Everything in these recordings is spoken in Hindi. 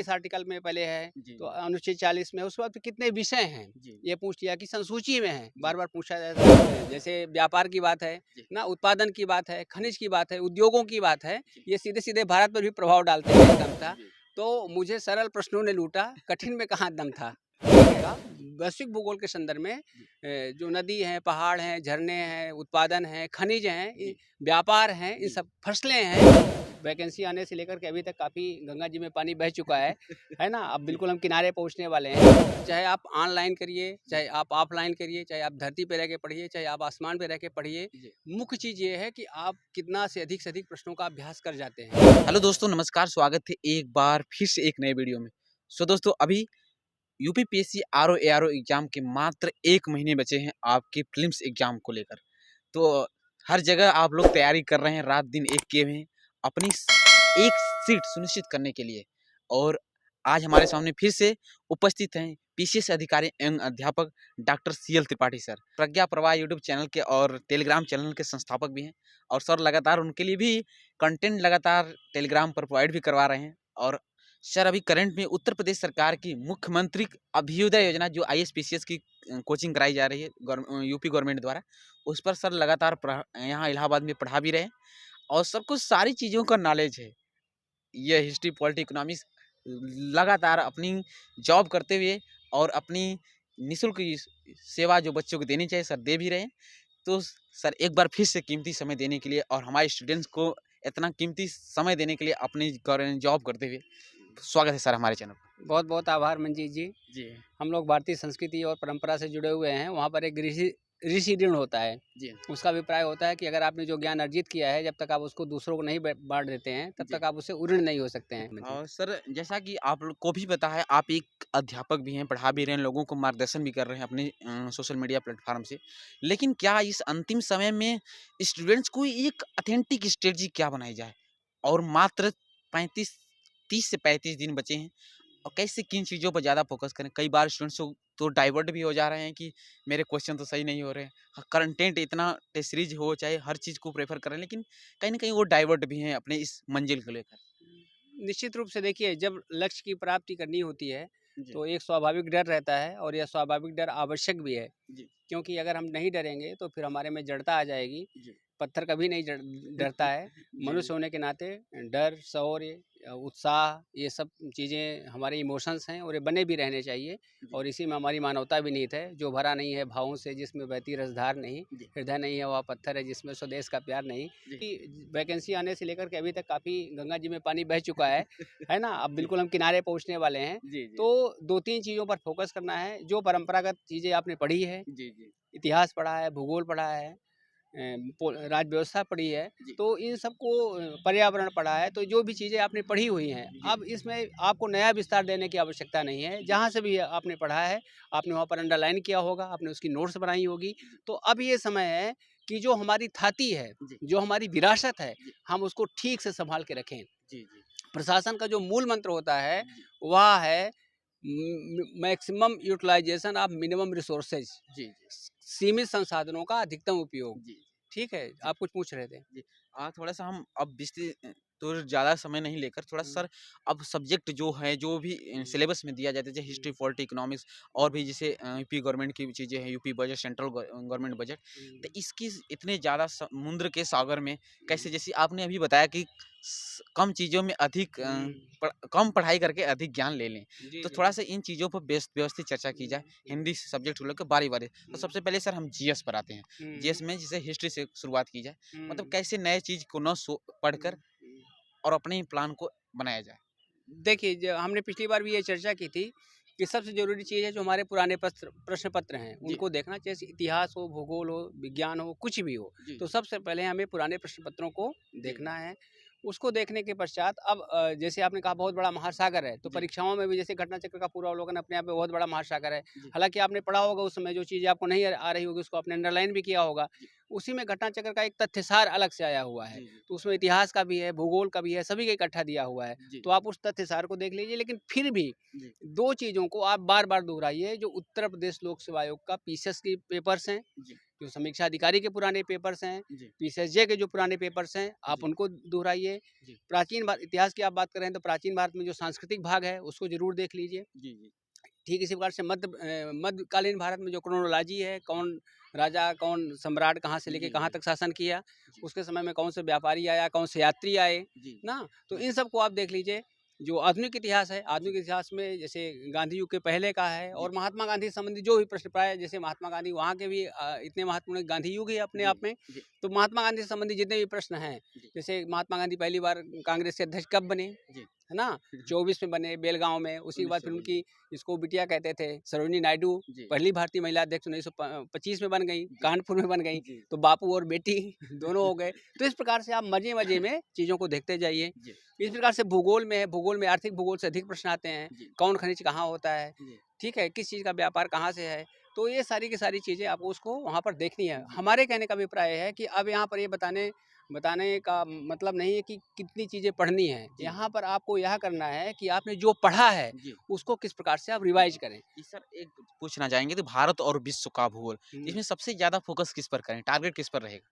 किस आर्टिकल में पहले है, जी, तो अनुच्छेद 40 में, उसके बाद फिर कितने विषय हैं, जी, ये पूछ लिया कि संसूची में है, जी, बार-बार पूछा जाता है। जैसे व्यापार की बात है जी, ना, उत्पादन की बात है, खनिज की बात है, उद्योगों की बात है, जी, ये सीधे-सीधे भारत पर भी प्रभाव डालते हैं, ये दम था। जी, तो मुझे सरल प्रश्नों ने लूटा, कठिन में कहाँ दम था। मैंने कहा वैश्विक भूगोल के संदर्भ में जी, जो नदी हैं, पहाड़ हैं, झरने हैं, उत्पादन हैं, खनिज हैं, जी, व्यापार हैं, इन जी। सब फसलें हैं। वैकेंसी आने से लेकर के अभी तक काफ़ी गंगा जी में पानी बह चुका है ना? अब जी, बिल्कुल हम किनारे पहुँचने वाले हैं। चाहे आप ऑनलाइन करिए, जी, चाहे आप ऑफलाइन करिए, चाहे आप धरती पे रह के पढ़िए, चाहे आप आसमान पे रह के पढ़िए, जी। मुख्य चीज़ ये है कि आप कितना से अधिक प्रश्नों का अभ्यास कर जाते हैं। हेलो दोस्तों, नमस्कार, स्वागत है एक बार फिर से एक नए वीडियो में। दोस्तों अभी यूपीपीएससी आरओ एआरओ एग्जाम के मात्र 1 महीने बचे हैं आपके प्रीलिम्स एग्जाम को लेकर। तो हर जगह आप लोग तैयारी कर रहे हैं, रात-दिन एक किए हुए हैं, अपनी एक सीट सुनिश्चित करने के लिए। और आज हमारे सामने फिर से उपस्थित हैं पीसीएस अधिकारी एवं अध्यापक डॉक्टर सीएल त्रिपाठी सर। प्रज्ञा प्रवाह यूट्यूब चैनल के और टेलीग्राम चैनल के संस्थापक भी हैं और सर लगातार उनके लिए भी कंटेंट लगातार टेलीग्राम पर प्रोवाइड भी करवा रहे हैं। और सर अभी करंट में उत्तर प्रदेश सरकार की मुख्यमंत्री अभ्युदय योजना जो आईएएस-पीसीएस की कोचिंग कराई जा रही है यूपी गवर्नमेंट द्वारा, उस पर सर लगातार यहाँ इलाहाबाद में पढ़ा भी रहे हैं और सबको सारी चीज़ों का नॉलेज है। ये हिस्ट्री, पॉलिटी, इकोनॉमिक्स लगातार अपनी जॉब करते हुए और अपनी निःशुल्क सेवा जो बच्चों को देनी चाहिए सर दे भी रहे हैं। तो सर एक बार फिर से कीमती समय देने के लिए और हमारे स्टूडेंट्स को इतना कीमती समय देने के लिए अपनी जॉब करते हुए स्वागत है सर हमारे चैनल पर। बहुत-बहुत आभार मंजीत जी। जी, हम लोग भारतीय संस्कृति और परंपरा से जुड़े हुए हैं। वहाँ पर एक ऋषि ऋषि ऋण होता है। जी, उसका अभिप्राय होता है कि अगर आपने जो ज्ञान अर्जित किया है, जब तक आप उसको दूसरों को नहीं बाँट देते हैं, तब जी। तक आप उससे उऋण नहीं हो सकते हैं। जी। और सर जैसा कि आप लोग को भी पता है आप एक अध्यापक भी हैं, पढ़ा भी रहे हैं, लोगों को मार्गदर्शन भी कर रहे हैं अपने सोशल मीडिया प्लेटफ़ॉर्म से। लेकिन क्या इस अंतिम समय में स्टूडेंट्स को एक ऑथेंटिक स्ट्रेटजी क्या बनाई जाए? और मात्र 35 30 से 35 दिन बचे हैं और कैसे किन चीज़ों पर ज़्यादा फ़ोकस करें? कई बार स्टूडेंट्स तो डाइवर्ट भी हो जा रहे हैं कि मेरे क्वेश्चन तो सही नहीं हो रहे हैं। कंटेंट इतना टेस्ट सीरीज़ हो चाहे हर चीज़ को प्रेफ़र करें, लेकिन कहीं न कहीं वो डाइवर्ट भी हैं अपने इस मंज़िल को लेकर। निश्चित रूप से देखिए, जब लक्ष्य की प्राप्ति करनी होती है, जी, तो एक स्वाभाविक डर रहता है और यह स्वाभाविक डर आवश्यक भी है। जी, क्योंकि अगर हम नहीं डरेंगे, तो फिर हमारे में जड़ता आ जाएगी। जी। पत्थर कभी नहीं डरता है। जी, मनुष्य होने के नाते डर, शौर्य, उत्साह, ये सब चीज़ें हमारे इमोशंस हैं और ये बने भी रहने चाहिए। जी, और इसी में हमारी मानवता भी निहित है, जो भरा नहीं है भावों से, जिसमें बहती रसधार नहीं, जी, हृदय नहीं है वह पत्थर है, जिसमें स्वदेश का प्यार नहीं। जी। कि वैकेंसी आने से लेकर के अभी तक काफ़ी गंगा जी में पानी बह चुका है ना? अब जी, बिल्कुल हम किनारे पहुँचने वाले हैं। जी, जी, तो 2-3 चीज़ों पर फ़ोकस करना है, जो परंपरागत चीज़ें आपने पढ़ी है, जी, जी, इतिहास पढ़ा है, भूगोल पढ़ा है, राज्य व्यवस्था पढ़ी है, जी, तो इन सबको पर्यावरण पढ़ा है, तो जो भी चीज़ें आपने पढ़ी हुई हैं, जी, अब इसमें आपको नया विस्तार देने की आवश्यकता नहीं है। जहाँ से भी आपने पढ़ा है, आपने वहाँ पर अंडरलाइन किया होगा, आपने उसकी नोट्स बनाई होगी, जी, तो अब ये समय है कि जो हमारी थाती है, जी, जो हमारी विरासत है, जी, हम उसको ठीक से सँभाल के रखें। जी, जी, प्रशासन का जो मूल मंत्र होता है, जी, वह है maximum utilisation of minimum resources, जी, सीमित संसाधनों का अधिकतम उपयोग। जी, ठीक है? जी, आप कुछ पूछ रहे थे? जी। थोड़ा-सा हम अब तो ज़्यादा समय नहीं लेकर थोड़ा हुँ, सर अब सब्जेक्ट जो है, जो भी हुँ, सिलेबस में दिया जाता है, जैसे हिस्ट्री, हुँ, पॉलिटी, इकोनॉमिक्स और भी जैसे यूपी गवर्नमेंट की चीज़ें हैं, UP budget, central government budget. तो हुँ, इसकी इतने ज़्यादा समुद्र के सागर में हुँ, कैसे जैसे आपने अभी बताया कि कम चीज़ों में अधिक हुँ। कम पढ़ाई करके अधिक ज्ञान ले लें। जी, तो जी। थोड़ा-सा इन चीज़ों पर व्यवस्थित चर्चा की हुँ, जाए, हुँ, हिंदी सब्जेक्ट को लेकर बारी-बारी। तो हुँ, सबसे पहले सर हम जीएस पर आते हैं। हुँ, जीएस में जैसे हिस्ट्री से शुरुआत की जाए, मतलब हुँ, कैसे नए चीज़ को न पढ़कर हुँ, हुँ। और अपने ही प्लान को बनाया जाए। देखिए, जो हमने पिछली बार भी ये चर्चा की थी कि सबसे ज़रूरी चीज़ है जो हमारे पुराने प्रश्न पत्र हैं, जी, उनको देखना चाहिए। इतिहास हो, भूगोल हो, विज्ञान हो, कुछ भी हो। जी, तो जी, सबसे पहले हमें पुराने प्रश्न पत्रों को जी, देखना है। उसको देखने के पश्चात अब जैसे आपने कहा बहुत बड़ा महासागर है, तो जी, परीक्षाओं में भी जैसे घटनाचक्र का पूरा अवलोकन अपने आप में बहुत बड़ा महासागर है। जी, हालाँकि आपने पढ़ा होगा उस समय जो चीज़ें आपको नहीं आ रही होगी उसको आपने अंडरलाइन भी किया होगा। जी, उसी में घटनाचक्र का एक तथ्यसार अलग से आया हुआ है। जी, जी, तो उसमें इतिहास का भी है, भूगोल का भी है, सभी का इकट्ठा दिया हुआ है। जी, तो आप उस तथ्यसार को देख लीजिए, लेकिन फिर भी जी, 2 चीज़ों को आप बार-बार दोहराइए। जो उत्तर प्रदेश लोक सेवा आयोग का पीसीएस के पेपर्स हैं, जी, जो समीक्षा अधिकारी के पुराने पेपर्स हैं, जी, पीसीएसजे के जो पुराने पेपर्स हैं, आप जी, उनको दोहराइए। जी, प्राचीन इतिहास की आप बात करें तो प्राचीन भारत में जो सांस्कृतिक भाग है उसको ज़रूर देख लीजिए। जी, जी, ठीक इसी प्रकार से मध्यकालीन भारत में जो क्रोनोलॉजी है, कौन राजा, कौन सम्राट कहाँ से लेके जी, कहाँ जी, तक शासन किया, जी, उसके समय में कौन से व्यापारी आया, कौन से यात्री आए, जी, ना? तो जी, इन सब को आप देख लीजिए। जो आधुनिक इतिहास है, जी, आधुनिक इतिहास में जैसे गांधी युग के पहले का है जी, और महात्मा गांधी से संबंधित जो भी प्रश्न प्राय जैसे महात्मा गांधी वहाँ के भी इतने महत्वपूर्ण गांधी युग ही अपने जी, आप में। जी, तो महात्मा गांधी से संबंधित जितने भी प्रश्न हैं, जी, जैसे महात्मा गांधी पहली बार कांग्रेस के अध्यक्ष कब बने, जी, है ना? 24 में बने बेलगाँव में, उसी के बाद फिर 1919 उनकी जिसको बिटिया कहते थे, सरोजिनी नायडू जी, पहली भारतीय महिला अध्यक्ष 1925 में बन गई, जी, कानपुर में बन गई, जी, तो बापू और बेटी दोनों हो गए। तो इस प्रकार से आप मज़े-मज़े में चीज़ों को देखते जाइए। जी, इस प्रकार से भूगोल में है, भूगोल में आर्थिक भूगोल से अधिक प्रश्न आते हैं, जी, कौन खनिज कहाँ होता है, जी, ठीक है? किस चीज़ का व्यापार कहाँ से है? तो ये सारी की सारी चीज़ें आपको उसको वहाँ पर देखनी है। जी, हमारे कहने का अभिप्राय है कि अब यहाँ पर ये बताने बताने का मतलब नहीं है कि कितनी चीज़ें पढ़नी हैं। जी, यहाँ पर आपको यह करना है कि आपने जो पढ़ा है, जी। उसको किस प्रकार से आप रिवाइज़ करें। जी सर, एक पूछना चाहेंगे तो भारत और विश्व का भूगोल, हुँ। इसमें सबसे ज़्यादा फ़ोकस किस पर करें? टारगेट किस पर रहेगा?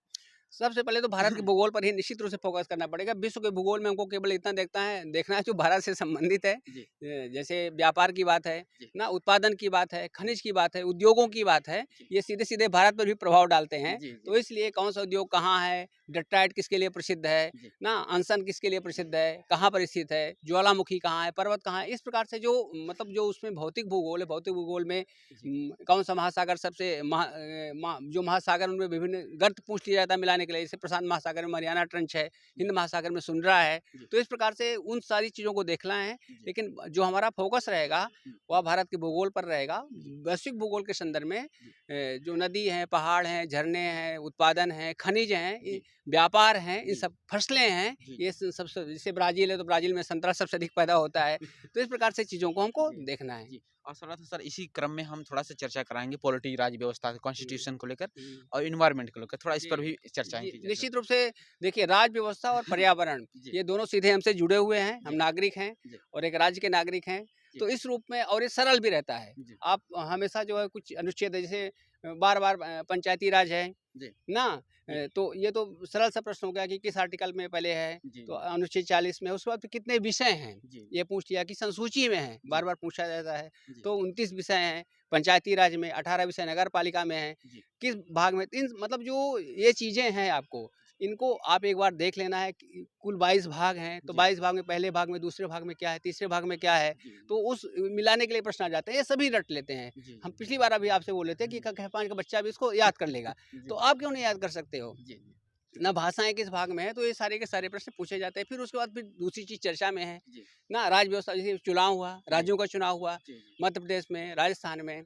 सबसे पहले तो भारत के भूगोल पर ही निश्चित रूप से फ़ोकस करना पड़ेगा। विश्व के भूगोल में हमको केवल इतना देखना है जो भारत से संबंधित है। जी, जैसे व्यापार की बात है, जी, ना उत्पादन की बात है, खनिज की बात है, उद्योगों की बात है, जी, ये सीधे-सीधे भारत पर भी प्रभाव डालते हैं। जी, जी, तो इसलिए कौन-सा उद्योग कहाँ है, डेट्राइट किसके लिए प्रसिद्ध है, जी, ना अनसन किसके लिए प्रसिद्ध है, कहाँ पर स्थित है, ज्वालामुखी कहाँ है, पर्वत कहाँ है। इस प्रकार से जो मतलब जो उसमें भौतिक भूगोल है, भौतिक भूगोल में जी, कौन-सा महासागर सबसे जो महासागर उनमें विभिन्न गर्त पूछ लिया जाता है मिलाने के लिए, जैसे प्रशांत महासागर में मरियाना ट्रेंच है, जी, हिंद महासागर में सुंदरा है। जी, तो इस प्रकार से उन सारी चीज़ों को देखना है, जी, लेकिन जो हमारा फ़ोकस रहेगा, हुँ, वह भारत के भूगोल पर रहेगा। जी, वैश्विक भूगोल के संदर्भ में जी, जो नदी हैं, पहाड़ हैं, झरने हैं, उत्पादन है, खनिज हैं, जी, व्यापार हैं, इन जी, सब फसलें हैं, जी, ये सबसे जैसे ब्राज़ील है, तो ब्राज़ील में संतरा सबसे अधिक पैदा होता है। तो इस प्रकार से चीज़ों को हमको जी, देखना है। जी। और थोड़ा-सा सर इसी क्रम में हम थोड़ा-सा चर्चा कराएँगे पॉलिटी, राज्य व्यवस्था, हुँ, कॉन्स्टिट्यूशन को लेकर हुँ। और एनवायरनमेंट को लेकर, थोड़ा इस जी। पर भी चर्चाएँ जी, की जाए सर। निश्चित रूप से देखिए राज्य व्यवस्था और पर्यावरण जी, ये दोनों सीधे हमसे जुड़े हुए हैं। हम जी, नागरिक हैं जी, और एक राज्य के नागरिक हैं। जी, तो इस रूप में और ये सरल भी रहता है। जी, आप हमेशा जो है कुछ अनुच्छेद है जैसे बार-बार पंचायती राज है जी, ना? जी, तो ये तो सरल सा प्रश्न हो गया कि किस आर्टिकल में पहले है, जी, तो जी, अनुच्छेद 40 में है। उसके बाद फिर कितने विषय हैं, जी, ये पूछ लिया कि संसूची में है, जी, बार-बार पूछा जाता है। जी, तो 29 विषय हैं, पंचायती राज में 18 विषय नगर पालिका में हैं। जी, किस भाग में इन मतलब जो ये चीज़ें हैं आपको, इनको आप एक बार देख लेना है कि कुल 22 भाग हैं, तो जी, 22 भाग में पहले भाग में, दूसरे भाग में क्या है, तीसरे भाग में क्या है, जी, तो उस मिलाने के लिए प्रश्न आ जाते हैं। ये सभी रट लेते हैं। जी, हम जी। पिछली बार अभी आपसे बोले थे कि कक्षा 5 का बच्चा भी इसको याद कर लेगा। तो जी, आप क्यों नहीं याद कर सकते हो? जी, जी, ना भाषाएँ किस भाग में है, तो ये सारे के सारे प्रश्न पूछे जाते हैं। फिर उसके बाद फिर दूसरी चीज़ चर्चा में है, जी, ना राज्य व्यवस्था जैसे चुनाव हुआ, जी, राज्यों का चुनाव हुआ, जी, जी, मध्य प्रदेश में, राजस्थान में,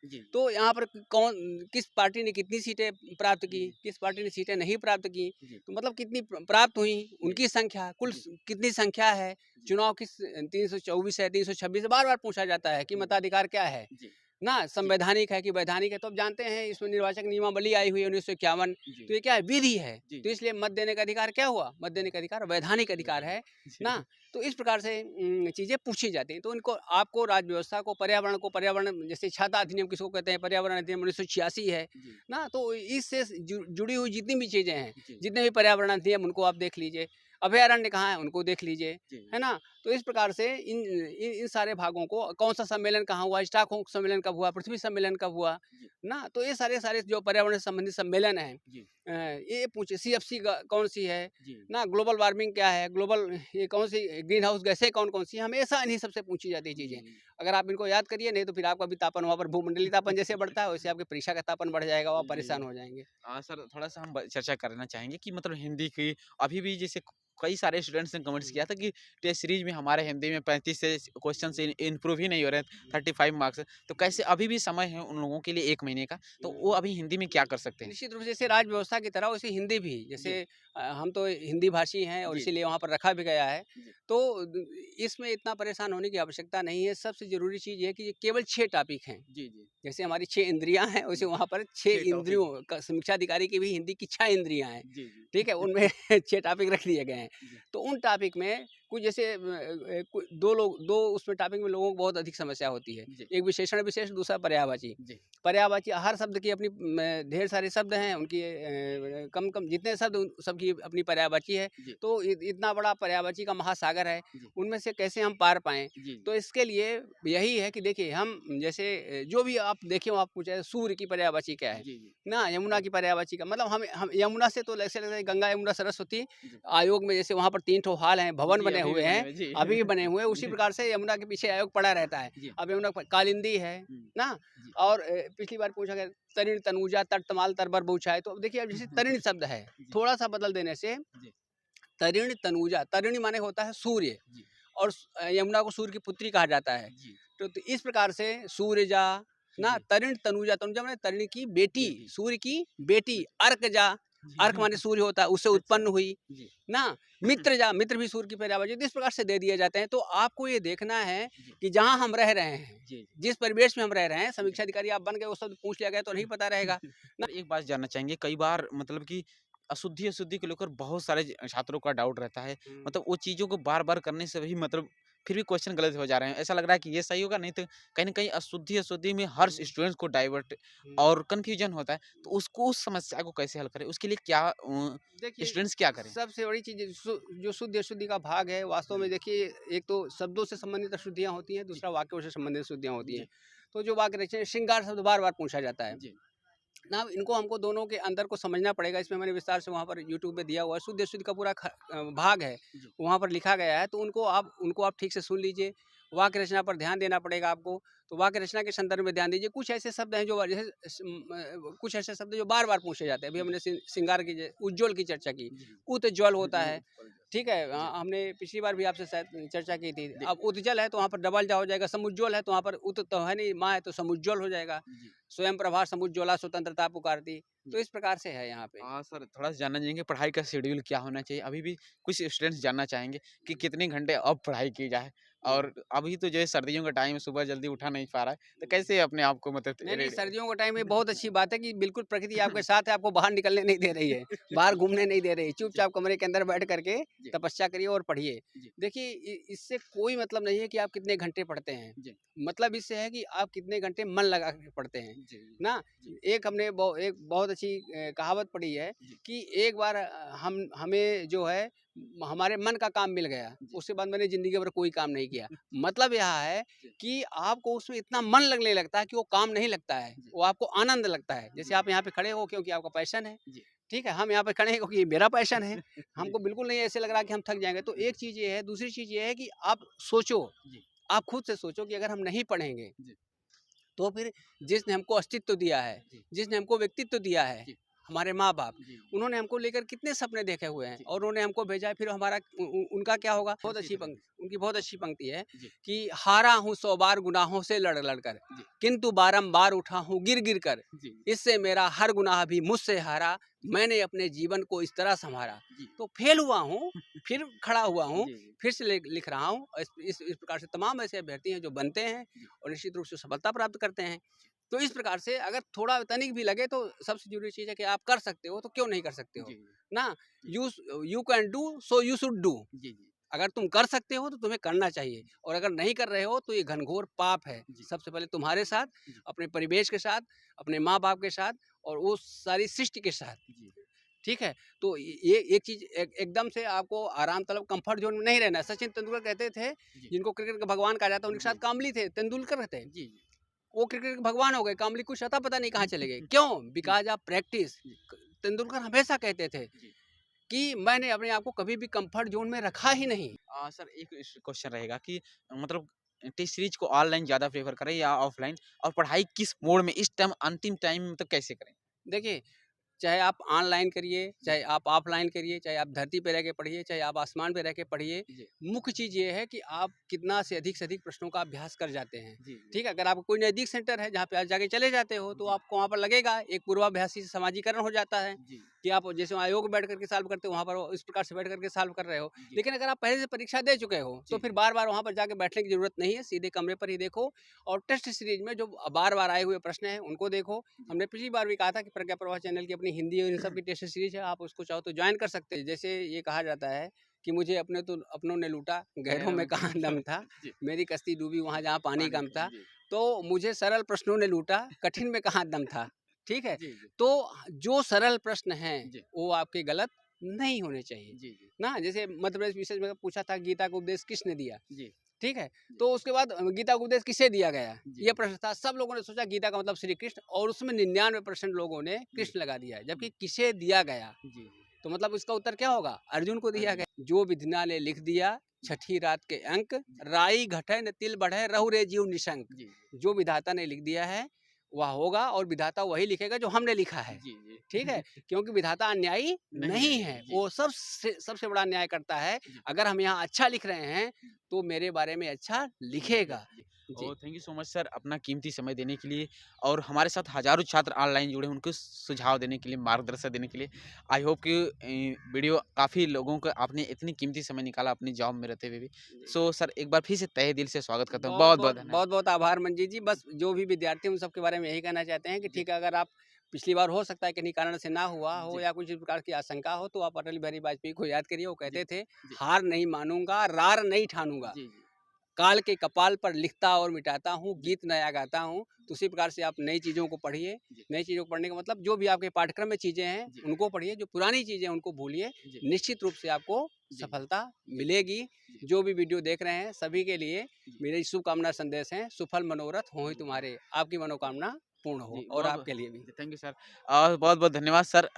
जी, तो यहाँ पर कौन किस पार्टी ने कितनी सीटें प्राप्त की, जी, किस पार्टी ने सीटें नहीं प्राप्त की, जी, तो मतलब कितनी प्राप्त हुई, जी, उनकी संख्या, कुल जी, कितनी संख्या है, जी, चुनाव किस 324 है, 326 है, बार-बार पूछा जाता है कि जी, मताधिकार क्या है? जी, ना जी, संवैधानिक है कि वैधानिक है, तो आप जानते हैं इसमें निर्वाचक नियमावली आई हुई है 1951। जी, तो ये क्या है? विधि है। जी, तो जी, इसलिए मत देने का अधिकार क्या हुआ? मत देने का अधिकार वैधानिक अधिकार है, ना? जी, तो इस प्रकार से चीज़ें पूछी जाती हैं। तो इनको आपको राज्य व्यवस्था को पर्यावरण जैसे छाता अधिनियम किसको कहते हैं? पर्यावरण अधिनियम 1986 है, जी, ना? तो इससे जुड़ी हुई जितनी भी चीज़ें हैं, जी, जितने भी पर्यावरण अधिनियम उनको आप देख लीजिए। अभयारण्य कहाँ है? उनको देख लीजिए, जी, है ना? तो इस प्रकार से इन सारे भागों को कौन-सा सम्मेलन कहाँ हुआ? स्टॉकहोम सम्मेलन कब हुआ? पृथ्वी सम्मेलन कब हुआ? जी, ना? तो ये सारे-सारे जो पर्यावरण से संबंधित सम्मेलन हैं जी, ये पूछे सीएफसी कौन-सी है? जी, ना ग्लोबल वार्मिंग क्या है? ग्लोबल ये कौन-सी ग्रीन हाउस गैसें कौन-कौन सी हैं? हमेशा इन्हीं सबसे पूछी जाती है जी, चीज़ें। जी। अगर आप इनको याद करिए नहीं तो फिर आपका भी तापन वहाँ पर भूमंडलीय तापन जैसे बढ़ता है वैसे आपकी परीक्षा का तापन बढ़ जाएगा और आप जी। परेशान हो जाएँगे। सर थोड़ा-सा हम चर्चा करना चाहेंगे कि मतलब हिंदी की अभी भी जैसे कई सारे स्टूडेंट्स ने कमेंट्स हुँ, किया था कि टेस्ट सीरीज में हमारे हिंदी में 35 से क्वेश्चन से इम्प्रूव ही नहीं हो रहे हैं, हुँ, 35 मार्क्स। तो कैसे अभी भी समय है उन लोगों के लिए 1 महीने का, तो वो हुँ। अभी हिंदी में क्या कर सकते हैं? निश्चित रूप से जैसे राज व्यवस्था की तरह वैसे हिंदी भी जी, जैसे हम तो हिंदी भाषी हैं और जी, इसीलिए वहाँ पर रखा भी गया है। जी, तो इसमें इतना परेशान होने की आवश्यकता नहीं है। सबसे ज़रूरी चीज़ ये है कि ये केवल 6 टॉपिक हैं। जी, जी, जैसे हमारी 6 इंद्रियाँ हैं, वैसे जी। वहाँ पर 6 6 टॉपिक। इंद्रियों का समीक्षा अधिकारी की भी हिंदी की 6 इंद्रियाँ हैं। जी, जी। ठीक है? उनमें 6 टॉपिक रख दिए गए हैं। जी, तो उन टॉपिक में कुछ जैसे दो उसमें टॉपिक में लोगों को बहुत अधिक समस्या होती है। जी। एक विशेषण विशेष, दूसरा पर्यायवाची। जी। पर्यायवाची हर शब्द की अपनी ढेर सारे शब्द हैं, उनकी कम जितने शब्द उन सबकी अपनी पर्यायवाची है। जी। तो इतना बड़ा पर्यायवाची का महासागर है, जी। उनमें से कैसे हम पार पाएँ? जी। तो इसके लिए यही है कि देखिए हम जैसे जो भी आप देखें, वो आप पूछे सूर्य की पर्यायवाची क्या है? जी। जी। ना यमुना की पर्यायवाची का मतलब हम यमुना से तो ऐसे लगता है गंगा, यमुना, सरस्वती जी। आयोग में जैसे वहाँ पर 3 ठो हॉल हैं, भवन जी, बने अभी भी हुए बने हैं, हुए जी। अभी भी बने हुए हैं। उसी जी। प्रकार से यमुना के पीछे आयोग पड़ा रहता है। जी। अब यमुना पर कालिंदी है ना? जी। और पिछली बार पूछा गया तरिण, तनूजा, तट, तमाल, तरबर, बौछाए। तो अब देखिए, अब जैसे तरिण शब्द है, जी। थोड़ा-सा बदल देने से जी। तरिण, तनूजा, तरिणी माने होता है सूर्य, जी। और यमुना को सूर्य की पुत्री कहा जाता है। जी। तो इस प्रकार से सूर्यजा ना, जी। तरिण, तनूजा, तनुजा माने तरिणी की बेटी, बेटी। सूर्य की बेटी। अर्कजा, अर्क जी। माने सूर्य होता है, उससे अच्छा। उत्पन्न हुई जी। ना। मित्रजा, मित्र भी सूर्य की पर्यायवाची। तो इस प्रकार से दे दिए जाते हैं। तो आपको ये देखना है जी। कि जहाँ हम रह रहे हैं, जी। जिस परिवेश में हम रह रहे हैं, समीक्षा अधिकारी आप बन गए, वो शब्द पूछ लिया गया तो नहीं पता रहेगा ना। सर एक बात जानना चाहेंगे, कई बार मतलब कि अशुद्धि को लेकर बहुत सारे छात्रों का डाउट रहता है। मतलब वो चीज़ों को बार-बार करने से भी मतलब फिर भी क्वेश्चन गलत हो जा रहे हैं। ऐसा लग रहा है कि ये सही होगा, नहीं तो कहीं न कहीं अशुद्धि में हर स्टूडेंट्स को डाइवर्ट और कन्फ्यूजन होता है। तो उसको उस समस्या को कैसे हल करें? उसके लिए क्या देखिए, स्टूडेंट्स क्या करें? सबसे बड़ी चीज़ जो शुद्ध अशुद्धि का भाग है, वास्तव में देखिए, एक तो शब्दों से संबंधित अशुद्धियाँ होती हैं, जी। दूसरा वाक्यों से संबंधित अशुद्धियाँ होती हैं। जी। तो जो वाक्य रचना है, श्रृंगार शब्द बार-बार पूछा जाता है जी। ना। इनको हमको दोनों के अंतर को समझना पड़ेगा। इसमें मैंने विस्तार से वहाँ पर यूट्यूब पे दिया हुआ है, शुद्ध अशुद्ध का पूरा भाग है, जी। वहाँ पर लिखा गया है। तो उनको आप ठीक से सुन लीजिए। वाक्य रचना पर ध्यान देना पड़ेगा आपको। तो वाक्य रचना के संदर्भ में ध्यान दीजिए। कुछ ऐसे शब्द हैं जो जैसे कुछ ऐसे शब्द जो बार-बार पूछे जाते हैं। अभी हमने श्रृंगार की उज्ज्वल की चर्चा की। जी। उतज्वल होता है, जी। ठीक है? जी। हमने पिछली बार भी आपसे शायद चर्चा की थी। जी। अब उतजल है तो वहाँ पर डबल जा हो जाएगा। समुज्ज्वल है तो वहाँ पर उत तो है नहीं, माँ है तो समुज्ज्वल हो जाएगा। जी। स्वयं प्रभा समुज्ज्वला स्वतंत्रता पुकारती। जी। तो इस प्रकार से है यहाँ पे। हाँ सर, थोड़ा-सा जानना चाहेंगे पढ़ाई का शेड्यूल क्या होना चाहिए? अभी भी कुछ स्टूडेंट्स जानना चाहेंगे कि कितने घंटे अब पढ़ाई की जाए? और अभी तो जो है सर्दियों का टाइम है, सुबह जल्दी उठा नहीं पा रहा है, तो कैसे अपने आप को मतलब नहीं, नहीं, रेडी सर्दियों का टाइम में बहुत अच्छी बात है कि बिल्कुल प्रकृति आपके साथ है, आपको बाहर निकलने नहीं दे रही है, बाहर घूमने नहीं दे रही है। जी। चुपचाप कमरे के अंदर बैठ करके जी। तपस्या करिए और पढ़िए। जी। देखिए, इससे कोई मतलब नहीं है कि आप कितने घंटे पढ़ते हैं। जी। मतलब इससे है कि आप कितने घंटे मन लगा के पढ़ते हैं, जी। ना। जी। एक बहुत अच्छी कहावत पढ़ी है जी। कि एक बार हमें जो है हमारे मन का काम मिल गया, जी। उसके बाद मैंने ज़िंदगी भर कोई काम नहीं किया। मतलब यह है जी। कि आपको उसमें इतना मन लगने लगता है कि वो काम नहीं लगता है, जी। वो आपको आनंद लगता है। जैसे जी। आप यहाँ पे खड़े हो क्योंकि आपका पैशन है, जी। ठीक है? हम यहाँ पे खड़े हैं क्योंकि ये मेरा पैशन है। जी। हमको बिल्कुल नहीं ऐसे लग रहा कि हम थक जाएँगे। तो एक चीज़ ये है, दूसरी चीज़ ये है कि आप सोचो, जी। आप खुद से सोचो कि अगर हम नहीं पढ़ेंगे, जी। तो फिर जिसने हमको अस्तित्व दिया है, जी। जिसने हमको व्यक्तित्व दिया है, जी। हमारे माँ-बाप, जी। उन्होंने हमको लेकर कितने सपने देखे हुए हैं जी। और उन्होंने हमको भेजा है। फिर हमारा उनका क्या होगा? बहुत कैसे अच्छी रहेंगे? उनकी बहुत अच्छी पंक्ति है जी। कि हारा हूँ 100 बार गुनाहों से लड़-लड़ कर, जी। किंतु बारंबार उठा हूँ गिर-गिर कर। जी। इससे मेरा हर गुनाह भी मुझसे हारा, मैंने अपने जीवन को इस तरह सँवारा। जी। तो फेल हुआ हूँ, फिर खड़ा हुआ हूँ, जी। जी। फिर से लिख रहा हूँ। इस प्रकार से तमाम ऐसे अभ्यर्थी हैं जो बनते हैं जी। और निश्चित रूप से सफलता प्राप्त करते हैं। तो इस प्रकार से अगर थोड़ा तनिक भी लगे तो सबसे ज़रूरी चीज़ है कि आप कर सकते हो, तो क्यों नहीं कर सकते हो? जी। ना? जी। You can do so you should do. जी। जी। अगर तुम कर सकते हो तो तुम्हें करना चाहिए, जी। और अगर नहीं कर रहे हो तो ये घनघोर पाप है। जी। सबसे पहले तुम्हारे साथ, जी। अपने परिवेश के साथ, अपने माँ-बाप के साथ और वो सारी सृष्टि के साथ। जी। ठीक है? तो ये एक चीज़ एकदम से आपको आराम तलब कम्फर्ट ज़ोन में नहीं रहना है। सचिन तेंदुलकर कहते थे, जी। जिनको क्रिकेट का भगवान कहा जाता है, उनके जी। साथ कामली थे, तेंदुलकर थे। जी। जी। वो क्रिकेट के भगवान हो गए, कामली कुछ अता पता नहीं कहाँ चले गए। क्यों? जी। Because of practice. जी। तेंदुलकर हमेशा कहते थे जी। कि मैंने अपने आप को कभी भी कम्फर्ट ज़ोन में रखा ही नहीं। सर एक क्वेश्चन रहेगा कि मतलब टेस्ट सीरीज को ऑनलाइन ज़्यादा प्रेफ़र करें या ऑफ़लाइन? और पढ़ाई किस मोड में इस टाइम अंतिम टाइम मतलब कैसे करें? देखिए, चाहे आप ऑनलाइन करिए, जी। चाहे आप ऑफ़लाइन करिए, चाहे आप धरती पे रह के पढ़िए, चाहे आप आसमान पे रह के पढ़िए, जी। मुख्य चीज़ ये है कि आप कितना से अधिक प्रश्नों का अभ्यास कर जाते हैं। जी। जी। ठीक है? अगर आपको कोई नज़दीक सेंटर है जहाँ पे आप जाके चले जाते हो, तो जी। आपको वहाँ पर लगेगा, एक पूर्वाभ्यासी से समाजीकरण हो जाता है जी। कि आप जैसे वहाँ योग में बैठ कर के सॉल्व करते हो, वहाँ पर इस प्रकार से बैठ कर के सॉल्व कर रहे हो। जी। लेकिन अगर आप पहले से परीक्षा दे चुके हो, तो जी। फिर बार-बार वहाँ पर जाके बैठने की ज़रूरत नहीं है, सीधे कमरे पर ही देखो और टेस्ट सीरीज़ में जो बार-बार आए हुए प्रश्न हैं, उनको देखो। जी। हमने पिछली बार भी कहा था कि प्रज्ञा प्रवाह चैनल की अपनी हिंदी और इन सब की टेस्ट सीरीज़ है, आप उसको चाहो तो जॉइन कर सकते हैं। जैसे ये कहा जाता है कि मुझे अपनों ने लूटा, गहरों में कहाँ दम था, जी, मेरी कश्ती डूबी वहाँ जहाँ पानी कम था। जी, तो मुझे सरल प्रश्नों ने लूटा, कठिन में कहाँ दम था, ठीक है? जी, जी, तो जो सरल प्रश्न हैं, जी, वो आपके गलत नहीं होने चाहिए, जी, जी, ना? जैसे मध्य प्रदेश विशेष में पूछा था गीता का उपदेश किसने दिया? जी, ठीक है? जी, तो उसके बाद गीता का उपदेश किसे दिया गया? जी, ये प्रश्न था, सब लोगों ने सोचा गीता का मतलब श्री कृष्ण और उसमें 99% लोगों ने जी, कृष्ण लगा दिया है, जी, जबकि किसे दिया गया? जी, तो मतलब इसका उत्तर क्या होगा? अर्जुन को दिया अर्जुन, गया। जो विधना ने लिख दिया, जी, छठी रात के अंक, जी, राई घटै न तिल बढ़ै, रहु रे जीव निशंक। जी, जो विधाता ने लिख दिया है, वह होगा और विधाता वही लिखेगा जो हमने लिखा है। जी, जी, ठीक है? क्योंकि विधाता अन्यायी नहीं नहीं है, है, जी, वो सबसे बड़ा न्याय करता है। जी। अगर हम यहाँ अच्छा लिख रहे हैं, तो मेरे बारे में अच्छा लिखेगा, लिखेगा। जी। जी। और thank you so much sir अपना कीमती समय देने के लिए और हमारे साथ हज़ारों छात्र ऑनलाइन जुड़े हैं, उनको सुझाव देने के लिए, मार्गदर्शन देने के लिए। आई होप कि वीडियो काफ़ी लोगों को आपने इतनी कीमती समय निकाला अपनी जॉब में रहते हुए भी। जी। सो सर एक बार फिर से तहे दिल से स्वागत करता हूँ। बहुत-बहुत बहुत-बहुत धन्यवाद। बहुत-बहुत आभार मंजीत जी। बस जो भी विद्यार्थी हैं, उन सबके बारे में यही कहना चाहते हैं कि जी, ठीक है, अगर आप पिछली बार हो सकता है किन्हीं कारण से ना हुआ हो जी, या कुछ इस प्रकार की आशंका हो, तो आप अटल बिहारी वाजपेयी को याद करिए। वो जी, कहते थे, जी, "हार नहीं मानूँगा, रार नहीं ठानूँगा। जी, जी, काल के कपाल पर लिखता और मिटाता हूँ, जी, गीत नया गाता हूँ।" तो उसी प्रकार से आप नई चीज़ों को पढ़िए। जी, नई चीज़ों को पढ़ने का मतलब जो भी आपके पाठ्यक्रम में चीज़ें हैं, जी, उनको पढ़िए। जो पुरानी चीज़ें हैं, उनको भूलिए। जी, निश्चित रूप से आपको जी, सफलता जी, मिलेगी। जी, जो भी वीडियो देख रहे हैं, सभी के लिए जी, मेरी शुभकामना संदेश हैं। सुफल मनोरथ हों ही जी। तुम्हारे, आपकी मनोकामना पूर्ण हो जी, और बहुत-बहुत आपके लिए भी। जी, थैंक यू सर। बहुत-बहुत धन्यवाद सर।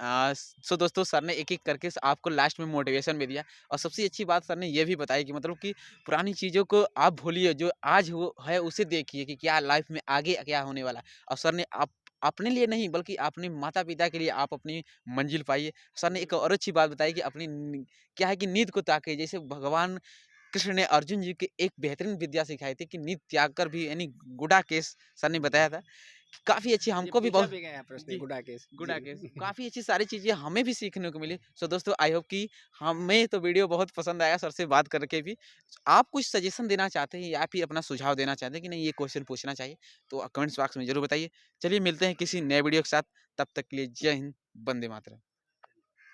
सो दोस्तों सर ने एक-एक करके आपको लास्ट में मोटिवेशन भी दिया और सबसे अच्छी बात सर ने ये भी बताई कि मतलब कि पुरानी चीज़ों को आप भूलिए, जो आज हो है उसे देखिए कि क्या लाइफ में आगे क्या होने वाला है। और सर ने आप अपने लिए नहीं बल्कि अपने माता-पिता के लिए आप अपनी मंजिल पाइए। सर ने एक और अच्छी बात बताई कि अपनी क्या है कि नींद को ताकिए जैसे भगवान कृष्ण ने अर्जुन जी को एक बेहतरीन विद्या सिखाई थी कि नींद त्याग कर भी यानी गुडाकेश सर ने बताया था। काफ़ी अच्छी ये हमको भी पूछा बहुत भी गया है प्रश्न जी, गुडाकेश। जी। गुडाकेश काफ़ी अच्छी सारी चीज़ें हमें भी सीखने को मिली। सो दोस्तों आई होप कि हमें तो वीडियो बहुत पसंद आया सर से बात करके भी। आप कुछ सजेशन देना चाहते हैं या फिर अपना सुझाव देना चाहते हैं कि नहीं ये क्वेश्चन पूछना चाहिए, तो कमेंट्स बॉक्स में ज़रूर बताइए। चलिए मिलते हैं किसी नए वीडियो के साथ, तब तक के लिए जय हिंद, वंदे मातरम।